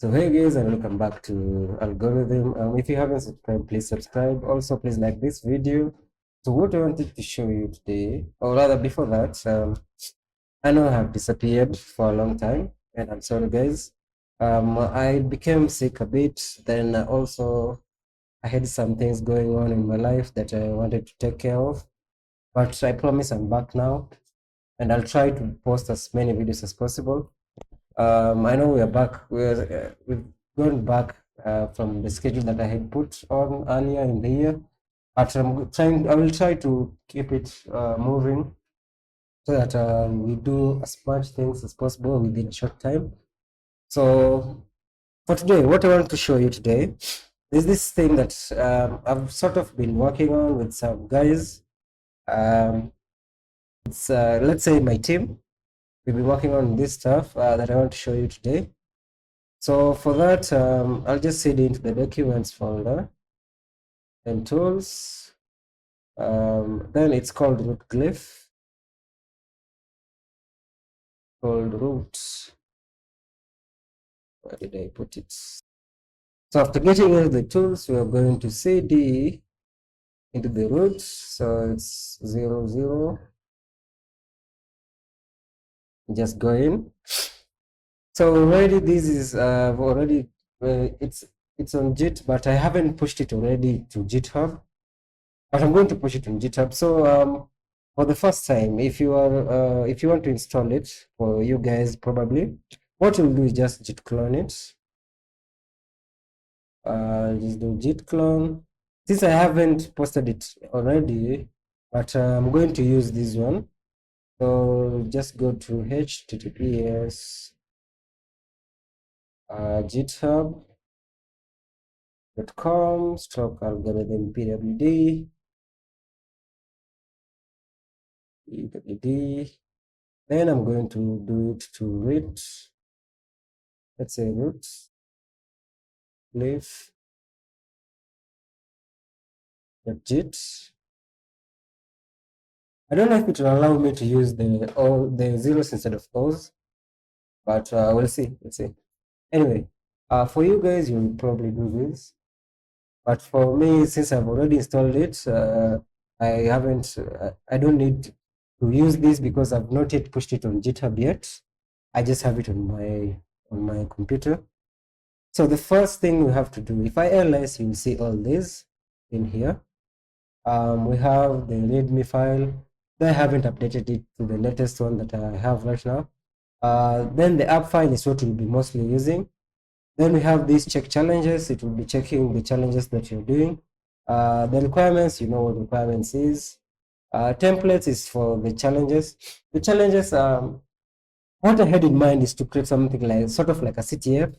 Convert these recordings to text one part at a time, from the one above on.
So hey guys, and welcome back to algorithm. If you haven't subscribed, please subscribe. Also, please like this video. So what I wanted to show you today, or rather before that, I know I have disappeared for a long time, and I'm sorry guys. I became sick a bit. Then also I had some things going on in my life that I wanted to take care of. But I promise I'm back now, and I'll try to post as many videos as possible. I know we are back. We've gone back from the schedule that I had put on earlier in the year, but I will try to keep it moving so that we do as much things as possible within a short time. So for today, what I want to show you today is this thing that I've sort of been working on with some guys. It's let's say my team. We'll be working on this stuff that I want to show you today. So for that, I'll just head into the documents folder and tools. Then it's called root glyph, called root. Where did I put it? So after getting into the tools, we are going to cd into the root. So it's 00. Just go in. So already this is already it's on Git, but I haven't pushed it already to GitHub. But I'm going to push it on GitHub. So for the first time, if you want to install it, for you guys probably, what you'll do is just git clone it. Just do git clone. Since I haven't posted it already, but I'm going to use this one. So just go to https github.com/algorithm pwd. Then I'm going to do it to root. Let's say root glyph .git. I don't know if it will allow me to use the zeros instead of O's, but we'll see. Let's see. Anyway, for you guys, you'll probably do this, but for me, since I've already installed it, I don't need to use this because I've not yet pushed it on GitHub yet. I just have it on my computer. So the first thing we have to do, if I ls, you'll see all this in here. We have the readme file. I haven't updated it to the latest one that I have right now. Then the app file is what we'll be mostly using. Then we have these check challenges. It will be checking the challenges that you're doing. The requirements, you know what requirements is. Templates is for the challenges. The challenges, what I had in mind is to create something like sort of like a CTF,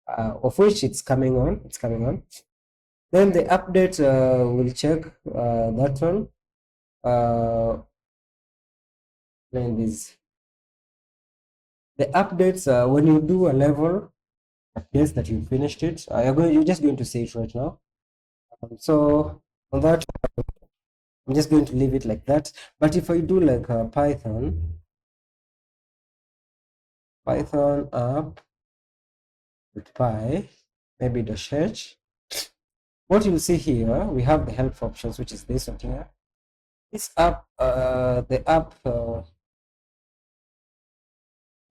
of which it's coming on. Then the update will check that one. Then this. The updates, when you do a level updates that you finished it, you're just going to see it right now. So on that, I'm just going to leave it like that. But if I do like Python app with py, maybe -h, what you'll see here, we have the help options, which is this one here. This app,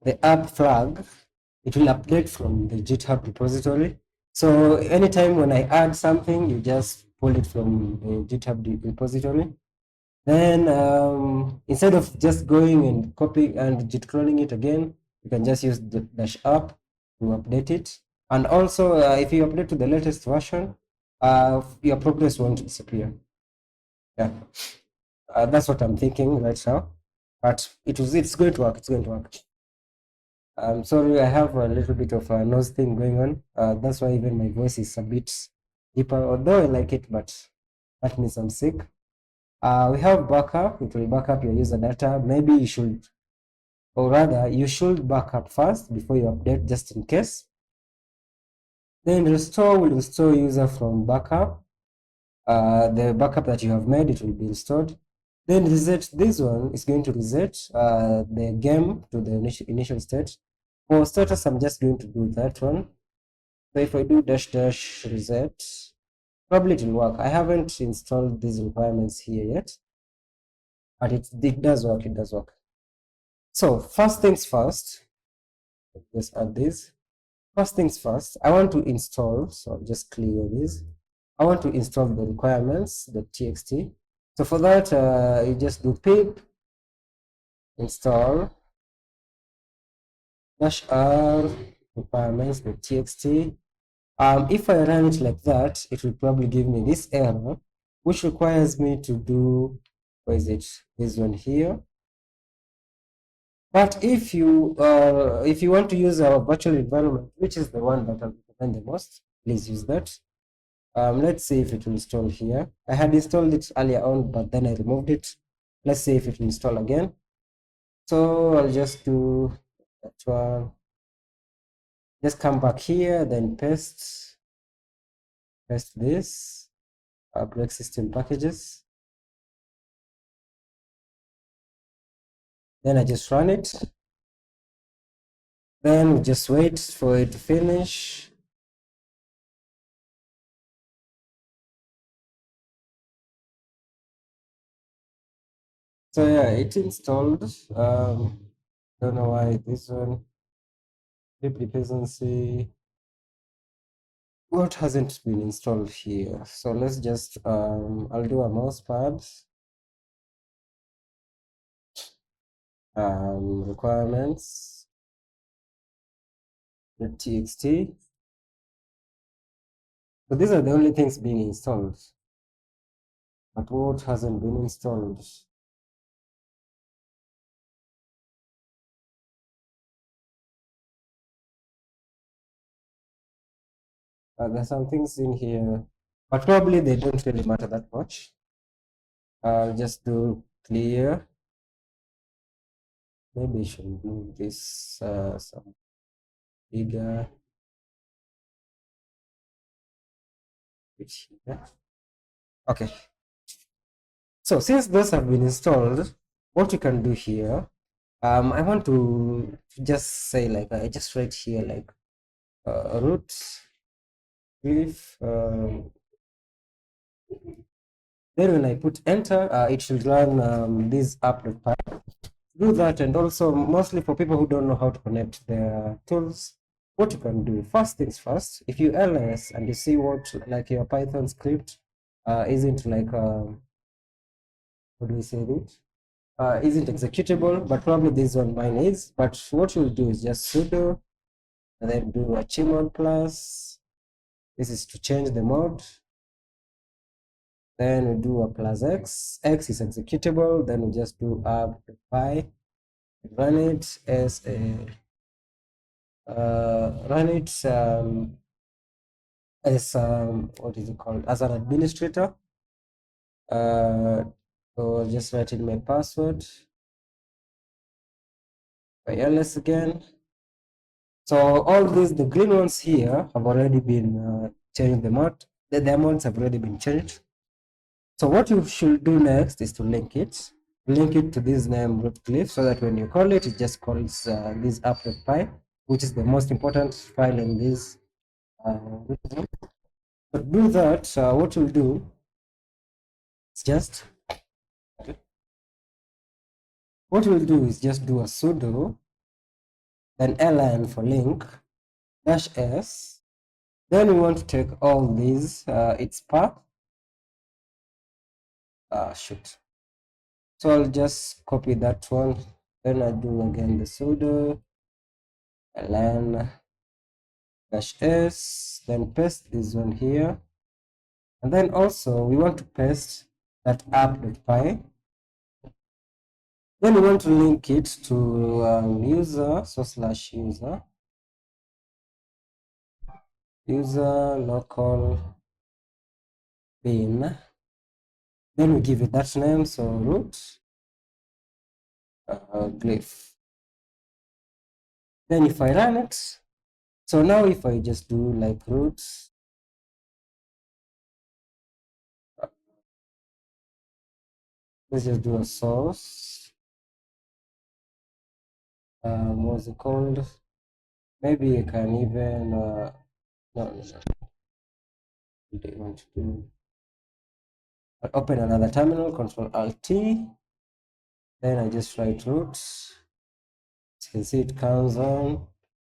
the app flag, it will update from the GitHub repository. So anytime when I add something, you just pull it from the GitHub repository. Then instead of just going and copying and git cloning it again, you can just use the -up to update it. And also, if you update to the latest version, your progress won't disappear. Yeah, that's what I'm thinking right now. But it's going to work. It's going to work. I'm sorry, I have a little bit of a nose thing going on. That's why even my voice is a bit deeper, although I like it, but that means I'm sick. We have backup. It will back up your user data. Maybe you should, or rather, you should back up first before you update, just in case. Then restore will restore user from backup. The backup that you have made, it will be restored. Then reset, this one is going to reset the game to the initial state. For status, I'm just going to do that one. So if I do dash dash reset, probably it will work. I haven't installed these requirements here yet, but it does work. It does work. So first things first, let's add this. First things first, I want to install, so I'll just clear this. I want to install the requirements.txt. So for that, you just do pip install -r requirements.txt. If I run it like that, it will probably give me this error, which requires me to do, where is it? This one here. But if you want to use our virtual environment, which is the one that I recommend the most, please use that. Let's see if it will install here. I had installed it earlier on, but then I removed it. Let's see if it will install again. So I'll just do that one. Just come back here, then paste this, break system packages. Then I just run it. Then we just wait for it to finish. So yeah, it installed. Don't know why this one. Deep dependency. What hasn't been installed here? So let's just I'll do a mousepad. Requirements. The txt. So these are the only things being installed. But what hasn't been installed? There's some things in here, but probably they don't really matter that much. I'll just do clear. Maybe I should do this some bigger. Okay. So since those have been installed, what you can do here, I want to just say like I just write here like root if then when I put enter, it should run this app.py. Do that, and also mostly for people who don't know how to connect their tools, what you can do, first things first, if you ls and you see what like your Python script isn't like what do we say it? Isn't executable, but probably this one mine is. But what you'll do is just sudo and then do a chmod plus. This is to change the mode. Then we do a plus x. X is executable. Then we just do app.py. Run it as a run it as what is it called, as an administrator. So just write in my password by ls again. So all these, the green ones here have already been changed. The amounts have already been changed. So what you should do next is to link it to this name rootcliffe, so that when you call it, it just calls this app.py, which is the most important file in this. But do that, what you'll do is just do a sudo, then ln for link -s. Then we want to take all these, its path. Shoot. So I'll just copy that one. Then I do again the sudo ln -s, then paste this one here. And then also we want to paste that app.py. Then we want to link it to user, so user local bin. Then we give it that name, so root glyph. Then if I run it, so now if I just do like root let's just do a source. What's it called? Maybe you can even No, no, no. What do you want to do? I'll open another terminal, Control Alt T. Then I just write root. As you can see, it comes on.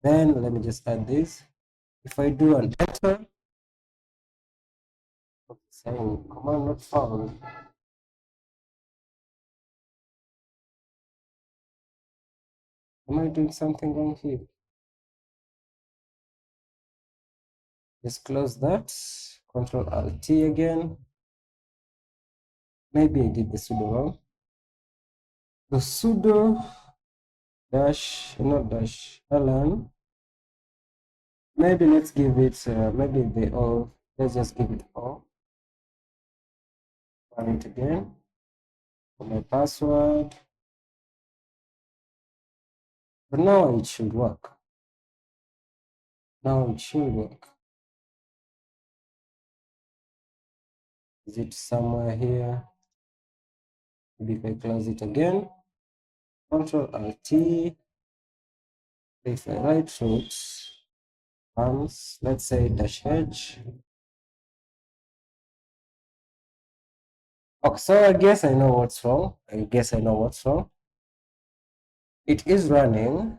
Then let me just add this. If I do an enter, it's saying command not found. Am I doing something wrong here? Just close that. Control Alt T again. Maybe I did the sudo wrong. The sudo dash, not dash, ln. Maybe let's give it, maybe the all, let's just give it all. Run it again. For my password. But now it should work. Now it should work. Is it somewhere here? Maybe if I close it again. Control Alt T. If I write root arms, let's say dash h. Okay, so I guess I know what's wrong. It is running,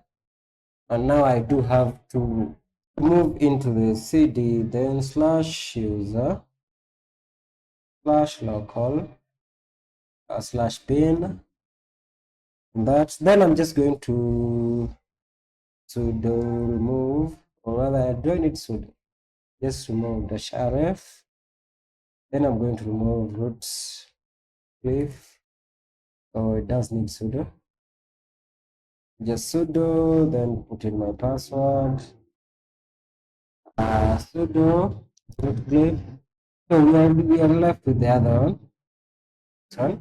and now I do have to move into the cd, then slash user slash local slash bin. That then I'm just going to sudo remove, or rather I don't need sudo, just remove dash rf. Then I'm going to remove root cliff, so it does need sudo. Just sudo, then put in my password, sudo root cliff. So we are left with the other one. Sorry.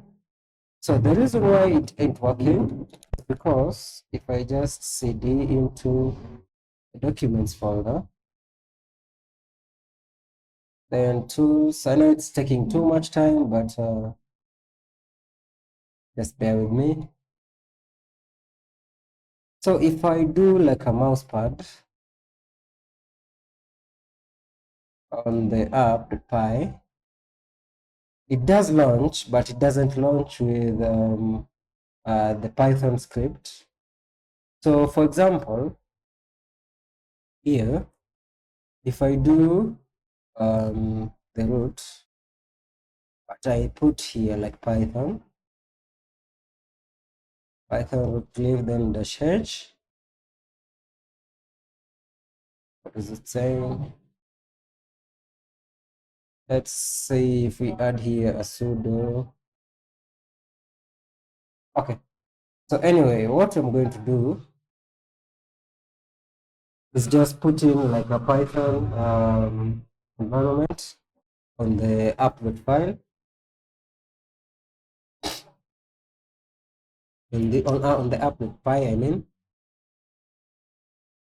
So the reason why it ain't working is because if I just cd into the documents folder, then tools, I know it's taking too much time, but just bear with me. So if I do like a mouse pad on the app.py, it does launch, but it doesn't launch with the Python script. So for example, here, if I do the root, but I put here like Python root cliff, then dash h. What is it saying? Let's say if we add here a sudo. Okay. So anyway, what I'm going to do is just put in like a Python environment on the applet file, on the applet py, I mean.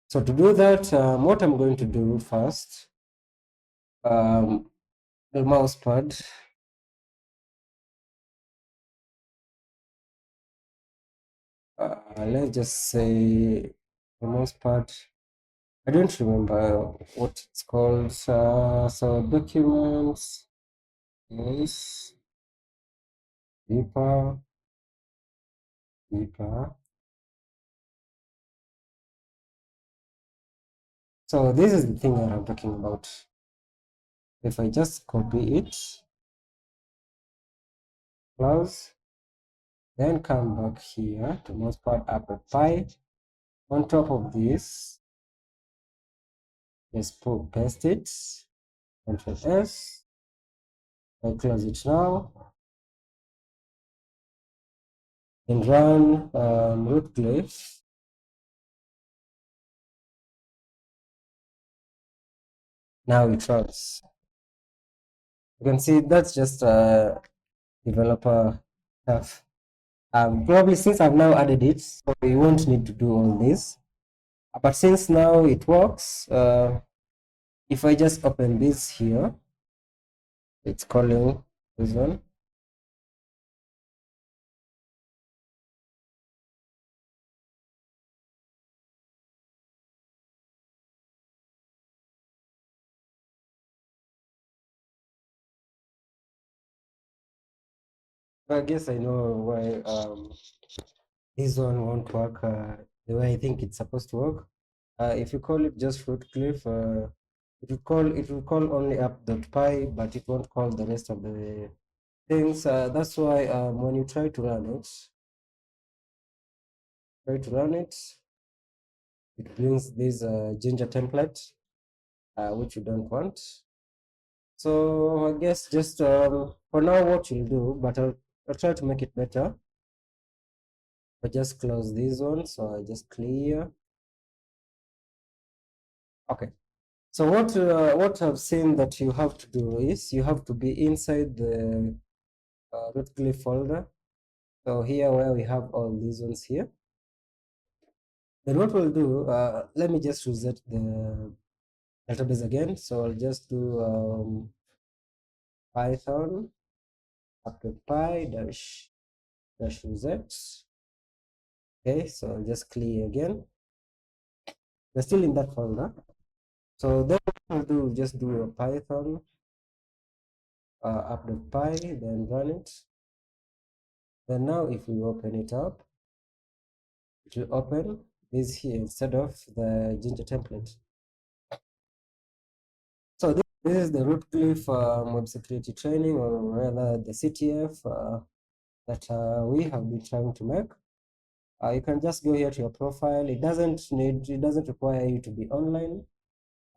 So to do that, what I'm going to do first, the mouse pad, let's just say the mouse pad. I don't remember what it's called. So documents is deeper. So this is the thing that I'm talking about. If I just copy it, close, then come back here to mousepad apply. On top of this, just paste it, Ctrl S. I close it now and run root cliff. Now it runs. You can see that's just developer stuff. Probably since I've now added it, so you won't need to do all this. But since now it works, if I just open this here, it's calling this one. I guess I know why this one won't work the way I think it's supposed to work. If you call it just root cliff, it will call only app.py, but it won't call the rest of the things. That's why when you try to run it, it brings this ginger template, which you don't want. So I guess just for now, what you'll do, but I'll try to make it better. I just close this one, so I just clear. Okay. So what I've seen that you have to do is you have to be inside the root folder. So here where we have all these ones here. Then what we'll do, let me just reset the database again. So I'll just do Python after py dash reset. Okay, so I'll just clear again. We're still in that folder. So then what we'll do, just do a Python up.py, then run it. Then now if we open it up, it will open this here instead of the Ginger template. So this is the Rootcliffe web security training, or rather the CTF that we have been trying to make. You can just go here to your profile. It doesn't require you to be online,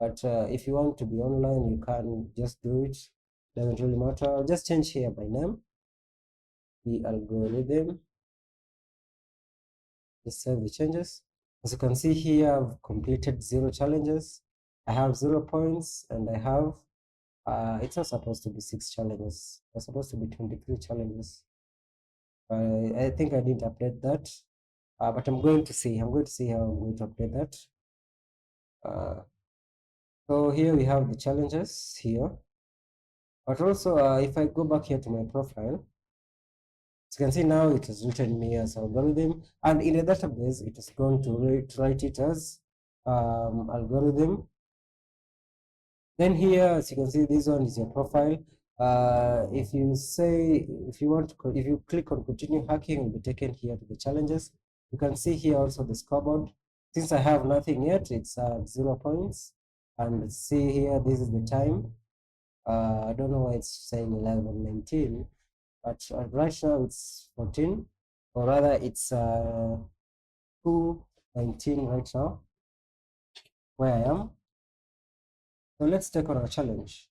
but if you want to be online, you can just do it. Doesn't really matter. I'll just change here my name, the algorithm. Just save the changes. As you can see here, I've completed 0 challenges. I have 0 points, and I have, it's not supposed to be 6 challenges. It's supposed to be 23 challenges. I think I didn't update that, but I'm going to see how I'm going to update that. So here we have the challenges here, but also if I go back here to my profile, as you can see now it has written me as algorithm, and in the database it is going to write it as algorithm. Then here, as you can see, this one is your profile. If you click on continue hacking, you'll be taken here to the challenges. You can see here also the scoreboard. Since I have nothing yet, it's 0 points. And see here, this is the time. I don't know why it's saying 11:19, but right now it's 14, or rather it's 2:19 right now, where I am. So let's take on our challenge.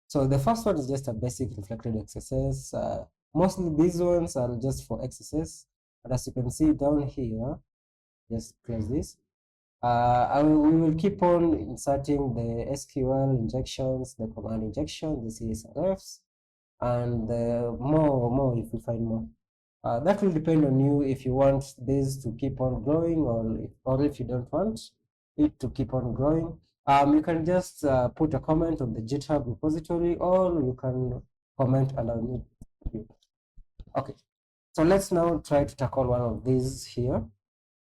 So the first one is just a basic reflected XSS. Mostly these ones are just for XSS. And as you can see down here, just close this. We will keep on inserting the SQL injections, the command injection, the CSRFs, and more if we find more. That will depend on you if you want this to keep on growing, or if you don't want it to keep on growing. You can just put a comment on the GitHub repository, or you can comment underneath. Okay, so let's now try to tackle one of these here.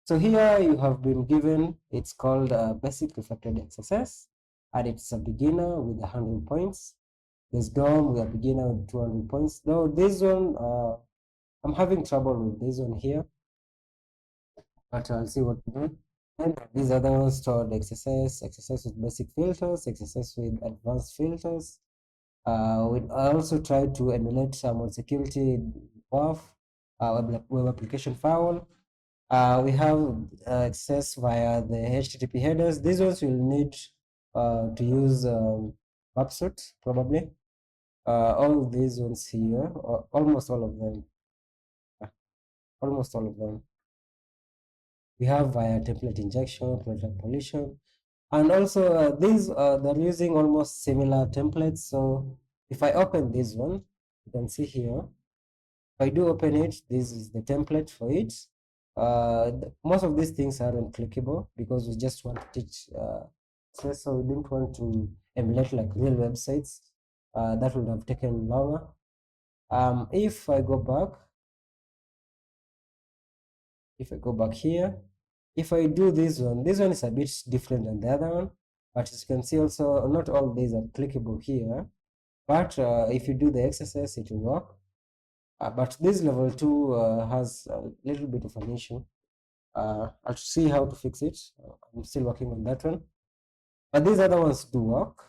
So here you have been given, it's called basic reflected XSS, and it's a beginner with 100 points. There's DOM with a beginner with 200 points. Now this one, I'm having trouble with this one here, but I'll see what to do. And these other ones stored XSS with basic filters, XSS with advanced filters. We also tried to emulate some security WAF, web application firewall. We have access via the HTTP headers. These ones will need to use Websuit probably. All of these ones here, almost all of them. Almost all of them. We have via template injection, template pollution, and also these they're using almost similar templates. So if I open this one, you can see here. If I do open it, this is the template for it. Most of these things aren't clickable because we just want to teach. So we didn't want to emulate like real websites. That would have taken longer. If I go back here, if I do this one is a bit different than the other one, but as you can see also, not all these are clickable here, but if you do the XSS, it will work. But this level 2 has a little bit of an issue. I'll see how to fix it. I'm still working on that one. But these other ones do work.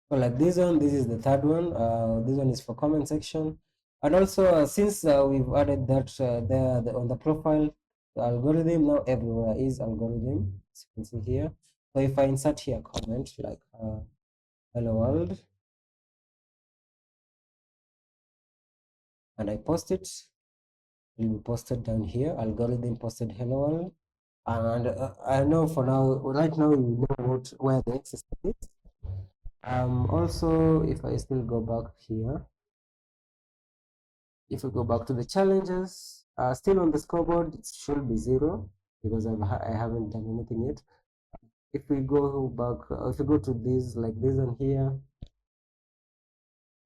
So like this one, this is the third one. This one is for comment section. And also, since we've added that there on the profile, the algorithm, now everywhere is algorithm, as you can see here. So if I insert here a comment like hello world, and I post it, it will be posted down here. Algorithm posted hello world. And I know for now, right now, you know where the XSS is. Also, if I still go back here, if we go back to the challenges, still on the scoreboard, it should be 0 because I haven't done anything yet. If we go back, if we go to this, like this one here,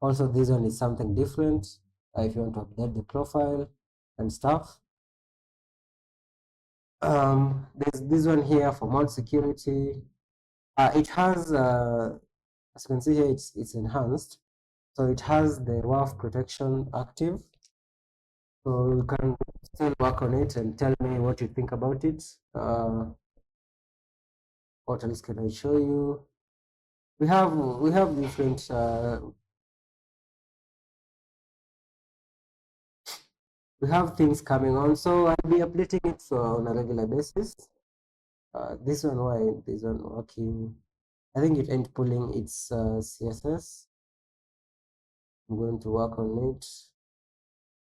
also this one is something different. If you want to update the profile and stuff. There's this one here for mod security. It has, as you can see here, it's enhanced. So it has the WAF protection active. So you can still work on it and tell me what you think about it. What else can I show you? We have different we have things coming on, so I'll be updating it on a regular basis. This one, why this one working? I think it ain't pulling its CSS. I'm going to work on it.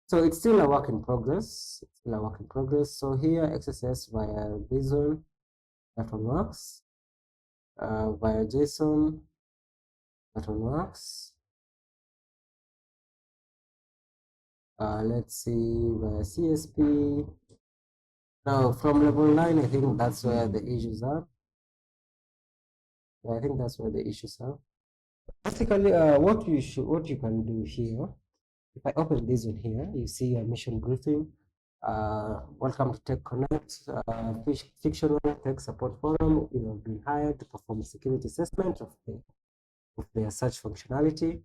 So it's still a work in progress. It's still a work in progress. So here, XSS via this one, that one works. Via JSON, that one works. Let's see, via CSP. Now, from level 9, I think that's where the issues are. I think that's where the issues are. Basically, what you can do here, if I open this one here, you see a mission briefing. Welcome to Tech Connect, fictional tech support forum. You have been hired to perform a security assessment of their search functionality.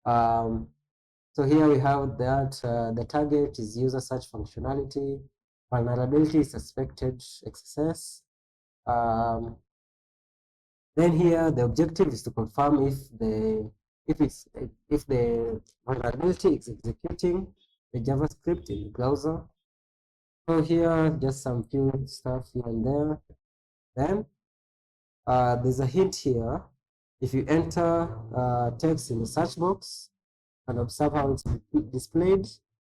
So here we have that the target is user search functionality, vulnerability is suspected XSS. Then here the objective is to confirm if the vulnerability is executing the JavaScript in the browser. So here just some few stuff here and there. Then there's a hint here. If you enter text in the search box and observe how it's displayed,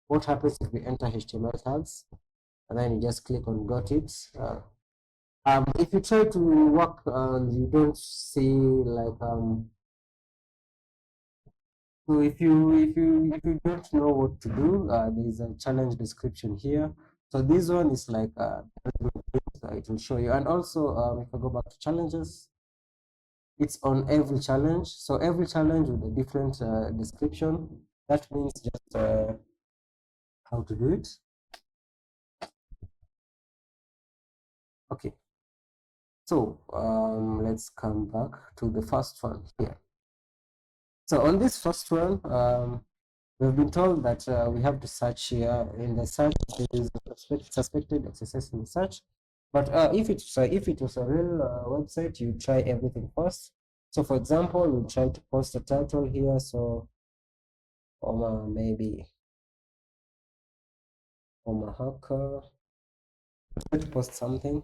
what happens if we enter HTML tags? And then you just click on got it. If you try to work and you don't see like so if you don't know what to do, there's a challenge description here. So this one is like it will show you. And also if I go back to challenges, it's on every challenge. So every challenge with a different description. That means just how to do it. Okay. So let's come back to the first one here. So on this first one, we've been told that we have to search here. In the search, there is suspected XSS in the search. But if it was a real website, you try everything first. So for example, we'll try to post a title here. So maybe a hacker. Try to post something.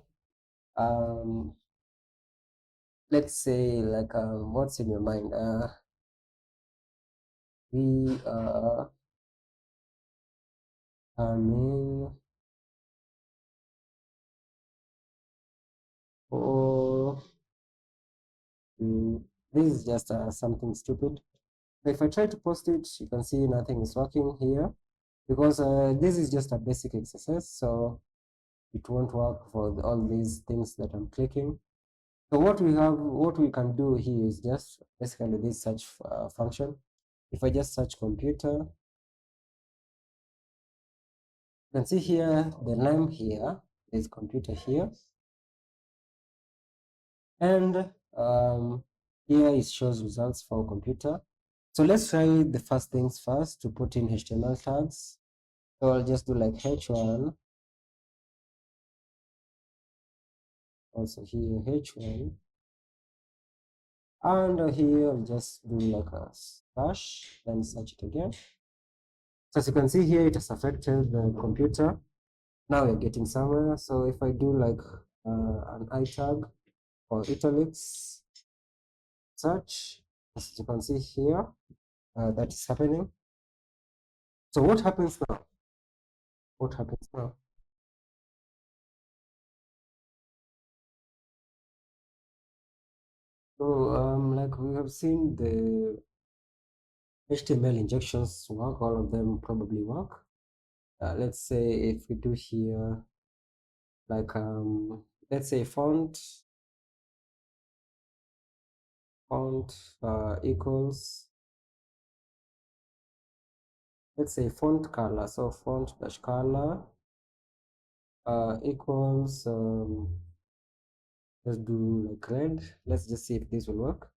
Let's say like what's in your mind? We coming for this is just something stupid. If I try to post it, you can see nothing is working here because this is just a basic XSS, so it won't work for all these things that I'm clicking. So what we can do here is just basically this search function. If I just search computer, you can see here the name here is computer here, and here it shows results for computer. So let's try the first things first to put in HTML tags. So I'll just do like h1, also here h1, and here I'll just do like a slash, then search it again. So as you can see here, it has affected the computer. Now we're getting somewhere. So if I do like an I tag or italics search, as you can see here, that is happening. So what happens now? What happens now? So like we have seen the HTML injections work, all of them probably work. Let's say if we do here, like let's say font equals, let's say font color. So font dash color equals let's do like red. Let's just see if this will work.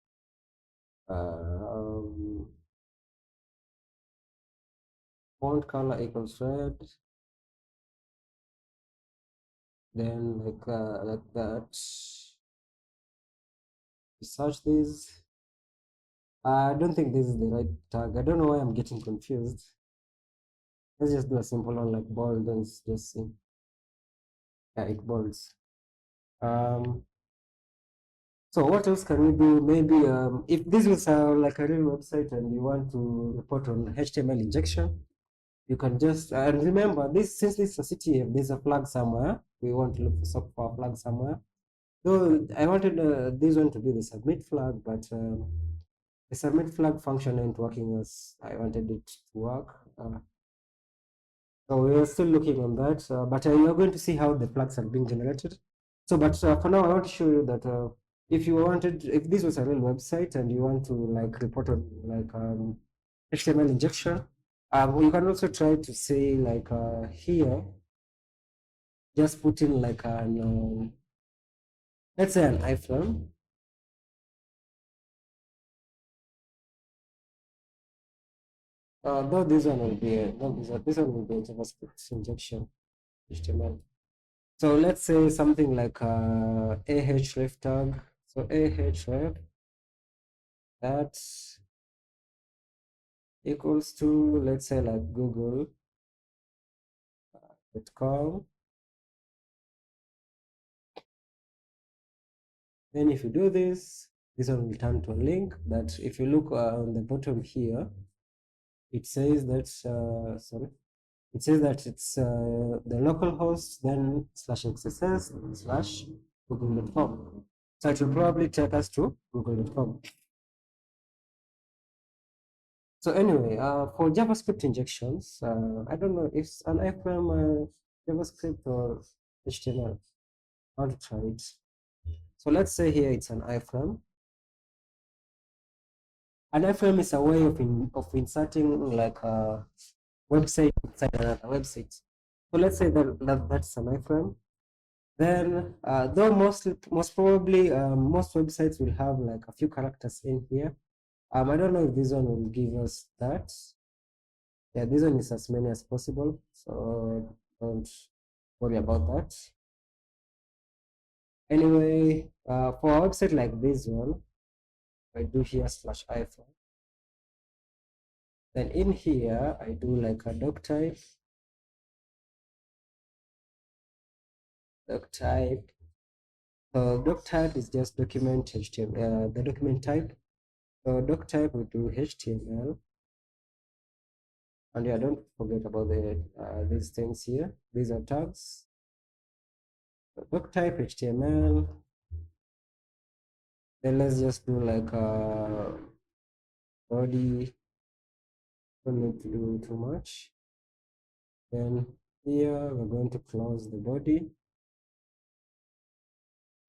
Font color equals red. Then like that. Search this. I don't think this is the right tag. I don't know why I'm getting confused. Let's just do a simple one like bold and just see. Yeah, it bolds. So what else can we do? Maybe if this was like a real website and you want to report on HTML injection, you can just and remember this, since this is a CTF, there's a flag somewhere. We want to look for a flag somewhere. So I wanted this one to be the submit flag, but the submit flag function ain't working as I wanted it to work. So we are still looking on that, but you are going to see how the flags are being generated. So, but for now, I want to show you that if you wanted, if this was a real website and you want to like report on like HTML injection, you can also try to say like here, just put in like an let's say an iframe. Though this one will be this one will be a JavaScript injection HTML. So let's say something like ahref tag. So ahref that equals to, let's say like google.com. Then if you do this, this one will turn to a link that if you look on the bottom here, it says that sorry, it says that it's the local host, then /xss slash google.com. So it will probably take us to google.com. So anyway, for JavaScript injections, I don't know if it's an iframe JavaScript or HTML. I'll try it. So let's say here it's an iframe. An iframe is a way of inserting like a website inside another website. So let's say that's an iframe. Then, though most probably most websites will have like a few characters in here. I don't know if this one will give us that. Yeah, this one is as many as possible, so don't worry about that. Anyway, for a website like this one, I do here /iframe. Then in here, I do like a doc type. Doc type. So doc type is just document HTML, the document type. So doc type we do HTML. And yeah, don't forget about these things here. These are tags. So doc type HTML. Then let's just do like a body. Don't need to do too much. Then here we're going to close the body.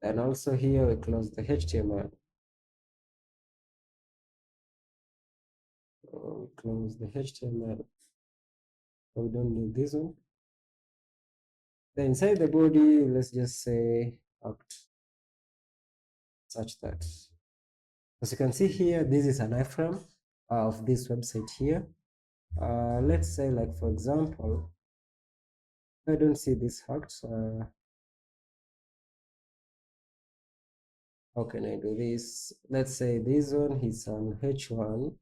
And also here we close the HTML. So we close the HTML. So we don't need this one. Then inside the body, let's just say act such that. As you can see here, this is an iframe. of this website here. Let's say, like, for example, I don't see this fact. How can I do this? Let's say this one is an h1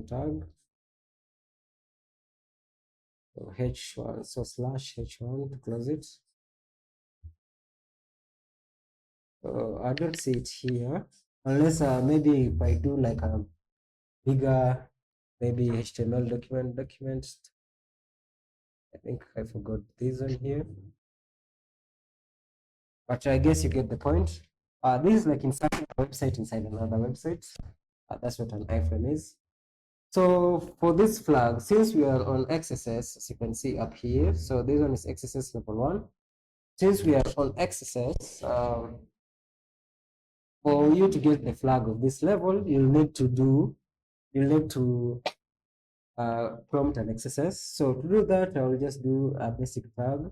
tag. So h1, so slash h1 to close it. I don't see it here, unless maybe if I do like a bigger, maybe HTML document. I think I forgot this one here, but I guess you get the point. This is like inserting a website inside another website. That's what an iframe is. So for this flag, since we are on XSS, as you can see up here, so this one is XSS level 1. Since we are on XSS, for you to get the flag of this level, you'll need to prompt an XSS. So to do that, I will just do a basic tag,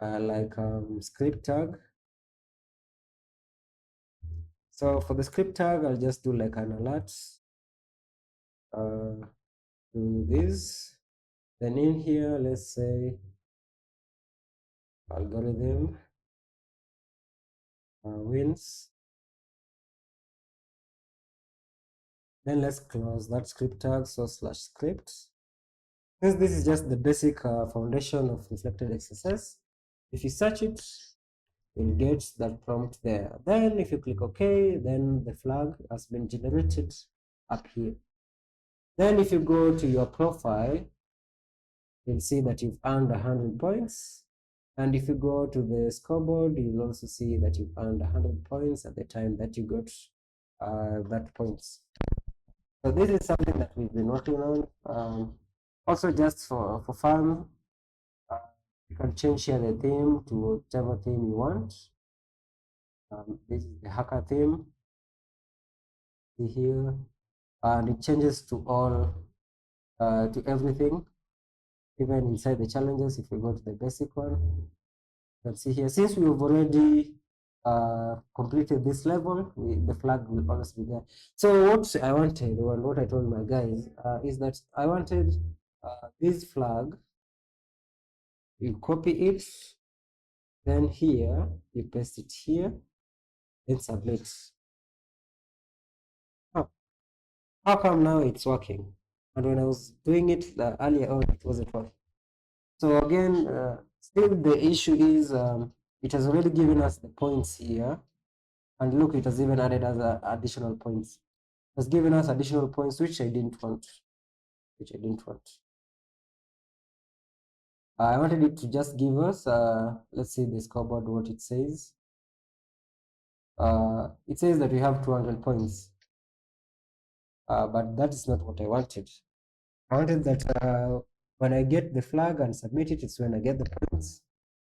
like script tag. So for the script tag, I'll just do like an alert to this. Then in here, let's say algorithm wins. Then let's close that script tag, so slash script. Since this is just the basic foundation of reflected XSS, if you search it, you'll get that prompt there. Then if you click OK, then the flag has been generated up here. Then if you go to your profile, you'll see that you've earned 100 points. And if you go to the scoreboard, you'll also see that you've earned 100 points at the time that you got that points. So this is something that we've been working on. Also, just for fun, you can change here the theme to whatever theme you want. This is the hacker theme. See here, and it changes to all, to everything, even inside the challenges. If we go to the basic one, you can see here, since we've already completed this level, the flag will always be there. So what I wanted, and what I told my guys, is that I wanted this flag, you copy it, then here you paste it here, then submit. How come now it's working? And when I was doing it earlier on, it wasn't working. So again, still the issue is it has already given us the points here. And look, it has even added other additional points. It has given us additional points, which I didn't want. I wanted it to just give us, let's see the scoreboard, what it says. It says that we have 200 points. But that is not what I wanted. I wanted that when I get the flag and submit it, it's when I get the points.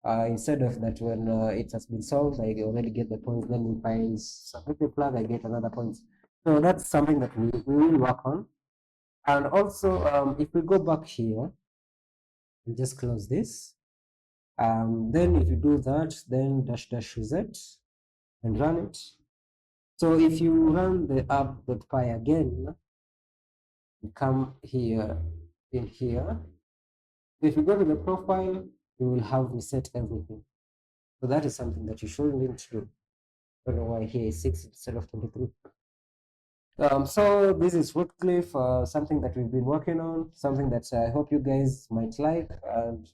Instead of that, when it has been solved, I already get the points. Then if I submit the flag, I get another points. So that's something that we will work on. And also, if we go back here and just close this, then if you do that, then dash reset and run it. So if you run the app.py again, you come here, in here. If you go to the profile, you will have reset everything. So that is something that you shouldn't do. I don't know why here is 6 instead of 23. So this is Woodcliff, something that we've been working on, something that I hope you guys might like. And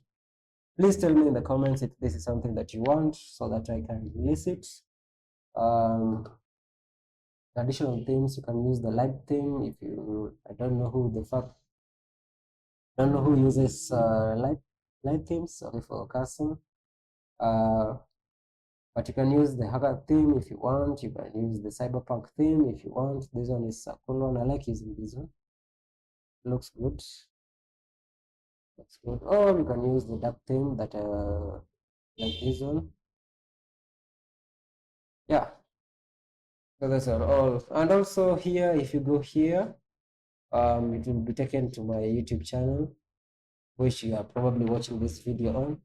please tell me in the comments if this is something that you want, so that I can release it. Additional themes, you can use the light theme. If you, I don't know who uses light themes. Sorry for cursing. But you can use the hacker theme if you want. You can use the cyberpunk theme if you want. This one is a cool one. I like using this one. Looks good. Looks good. Or you can use the dark theme that like this one. Yeah. So that's all. And also here, if you go here, it will be taken to my YouTube channel, which you are probably watching this video on.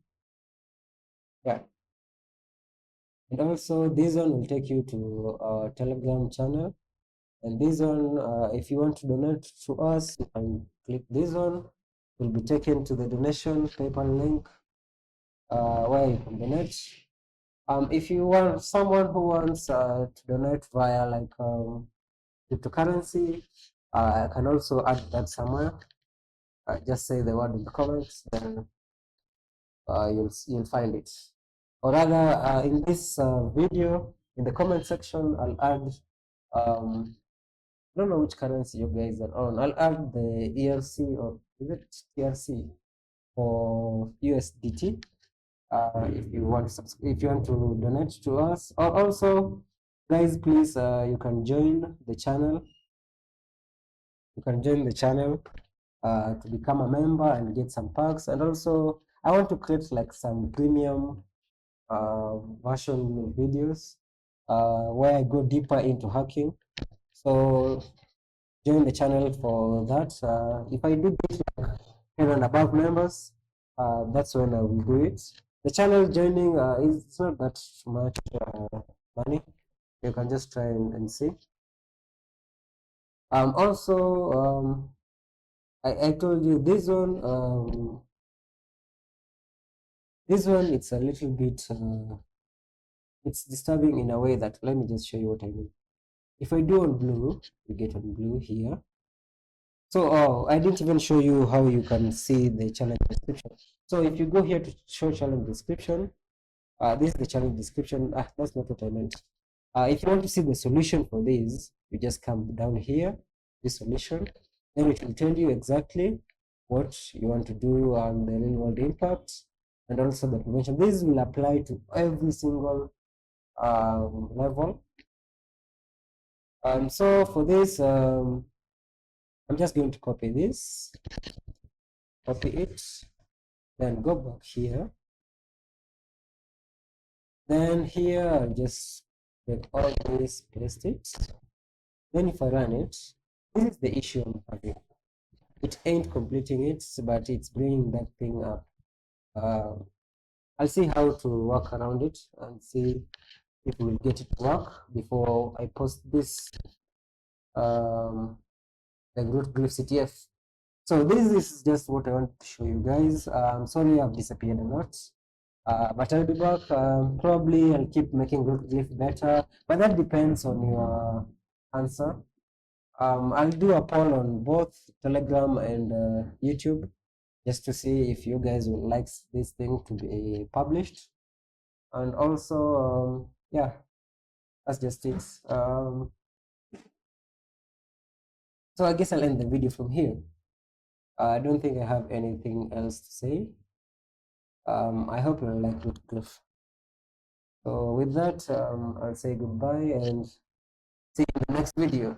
Yeah. And also this one will take you to our Telegram channel. And this one, if you want to donate to us, you can click this one. You'll be taken to the donation PayPal link where you can donate. If you want someone who wants to donate via like cryptocurrency, I can also add that somewhere. Just say the word in the comments, then you'll find it. Or rather, in this video, in the comment section, I'll add. I don't know which currency you guys are on. I'll add the ERC, or is it TRC, for USDT. If you want to donate to us, or also, guys, please, you can join the channel. You can join the channel to become a member and get some perks. And also, I want to create like some premium version videos where I go deeper into hacking. So join the channel for that. If I do get like 10 and above members, that's when I will do it. The channel joining is not that much money. You can just try and see. Also, I told you this one. This one, it's a little bit. It's disturbing in a way that, let me just show you what I mean. If I do on blue, you get on blue here. So, oh, I didn't even show you how you can see the challenge description. So if you go here to show challenge description, this is the challenge description. That's not what I meant. If you want to see the solution for this, you just come down here, the solution, then it will tell you exactly what you want to do on the real world impact and also the prevention. This will apply to every single level. So for this, I'm just going to copy this, copy it, then go back here. Then here, I'll just get all this, paste it. Then if I run it, this is the issue I'm having. It ain't completing it, but it's bringing that thing up. I'll see how to work around it and see if we'll get it to work before I post this the root glyph CTF. So this is just what I want to show you guys. I'm sorry I've disappeared a lot, but I'll be back. Probably I'll keep making root glyph better, but that depends on your answer. I'll do a poll on both Telegram and YouTube just to see if you guys would like this thing to be published. And also, yeah, that's just it. So I guess I'll end the video from here. I don't think I have anything else to say. I hope you like root glyph. So with that, I'll say goodbye and see you in the next video.